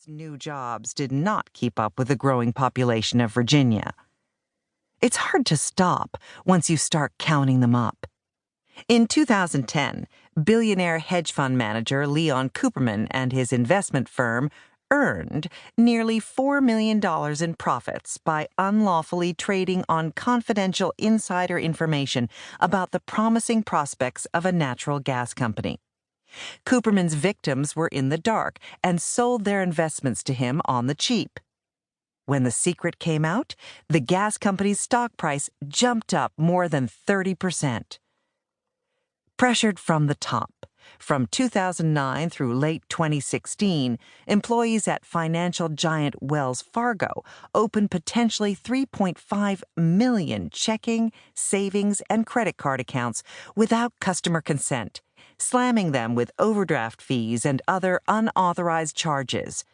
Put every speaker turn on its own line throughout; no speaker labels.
its new jobs did not keep up with the growing population of Virginia. It's hard to stop once you start counting them up. In 2010, billionaire hedge fund manager Leon Cooperman and his investment firm earned nearly $4 million in profits by unlawfully trading on confidential insider information about the promising prospects of a natural gas company. Cooperman's victims were in the dark and sold their investments to him on the cheap. When the secret came out, the gas company's stock price jumped up more than 30%. Pressured from the top, from 2009 through late 2016, employees at financial giant Wells Fargo opened potentially 3.5 million checking, savings, and credit card accounts without customer consent, slamming them with overdraft fees and other unauthorized charges.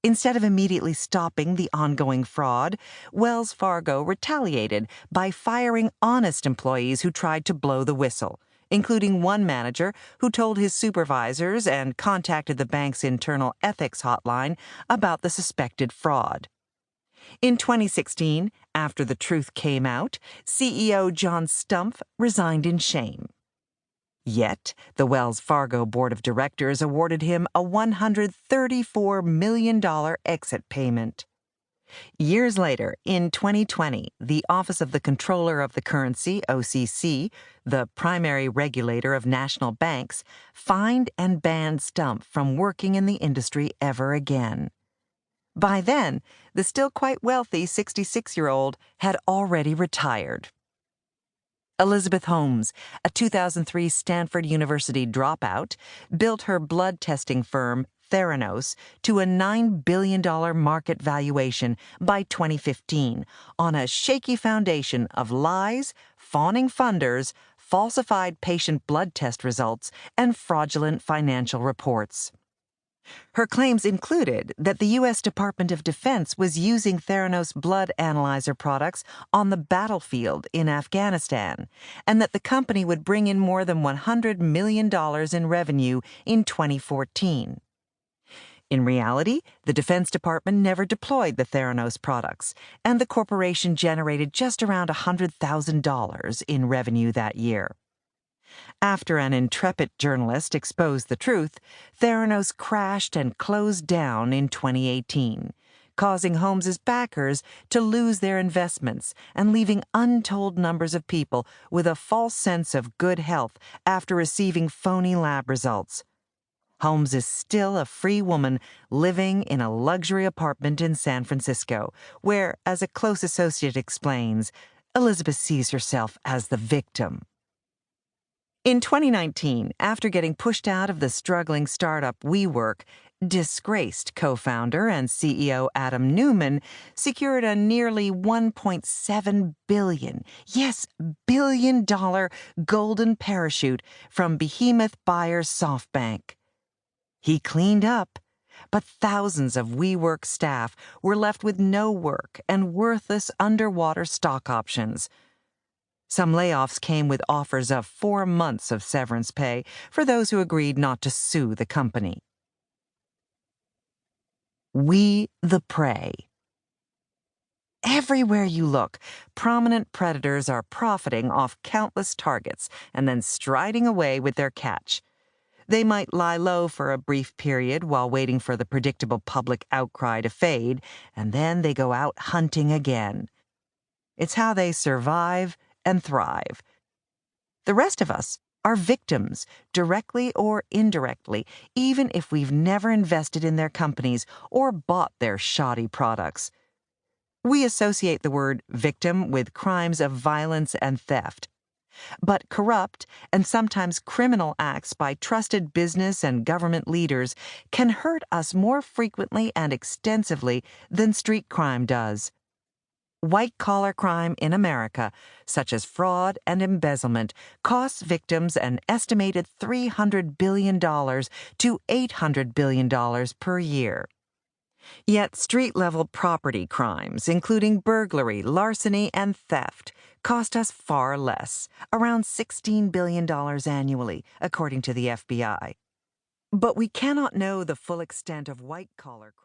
Instead of immediately stopping the ongoing fraud, Wells Fargo retaliated by firing honest employees who tried to blow the whistle, including one manager who told his supervisors and contacted the bank's internal ethics hotline about the suspected fraud. In 2016, after the truth came out, CEO John Stumpf resigned in shame. Yet, the Wells Fargo Board of Directors awarded him a $134 million exit payment. Years later, in 2020, the Office of the Comptroller of the Currency, OCC, the primary regulator of national banks, fined and banned Stumpf from working in the industry ever again. By then, the still quite wealthy 66-year-old had already retired. Elizabeth Holmes, a 2003 Stanford University dropout, built her blood testing firm, Theranos, to a $9 billion market valuation by 2015 on a shaky foundation of lies, fawning funders, falsified patient blood test results, and fraudulent financial reports. Her claims included that the U.S. Department of Defense was using Theranos blood analyzer products on the battlefield in Afghanistan, and that the company would bring in more than $100 million in revenue in 2014. In reality, the Defense Department never deployed the Theranos products, and the corporation generated just around $100,000 in revenue that year. After an intrepid journalist exposed the truth, Theranos crashed and closed down in 2018, causing Holmes's backers to lose their investments and leaving untold numbers of people with a false sense of good health after receiving phony lab results. Holmes is still a free woman living in a luxury apartment in San Francisco, where, as a close associate explains, Elizabeth sees herself as the victim. In 2019, after getting pushed out of the struggling startup WeWork, disgraced co-founder and CEO Adam Neumann secured a nearly $1.7 billion, yes, billion-dollar golden parachute from behemoth buyer SoftBank. He cleaned up, but thousands of WeWork staff were left with no work and worthless underwater stock options. Some layoffs came with offers of 4 months of severance pay for those who agreed not to sue the company. We the prey. Everywhere you look, prominent predators are profiting off countless targets and then striding away with their catch. They might lie low for a brief period while waiting for the predictable public outcry to fade, and then they go out hunting again. It's how they survive and thrive. The rest of us are victims, directly or indirectly, even if we've never invested in their companies or bought their shoddy products. We associate the word victim with crimes of violence and theft. But corrupt and sometimes criminal acts by trusted business and government leaders can hurt us more frequently and extensively than street crime does. White-collar crime in America, such as fraud and embezzlement, costs victims an estimated $300 billion to $800 billion per year. Yet street-level property crimes, including burglary, larceny, and theft, cost us far less, around $16 billion annually, according to the FBI. But we cannot know the full extent of white-collar crime.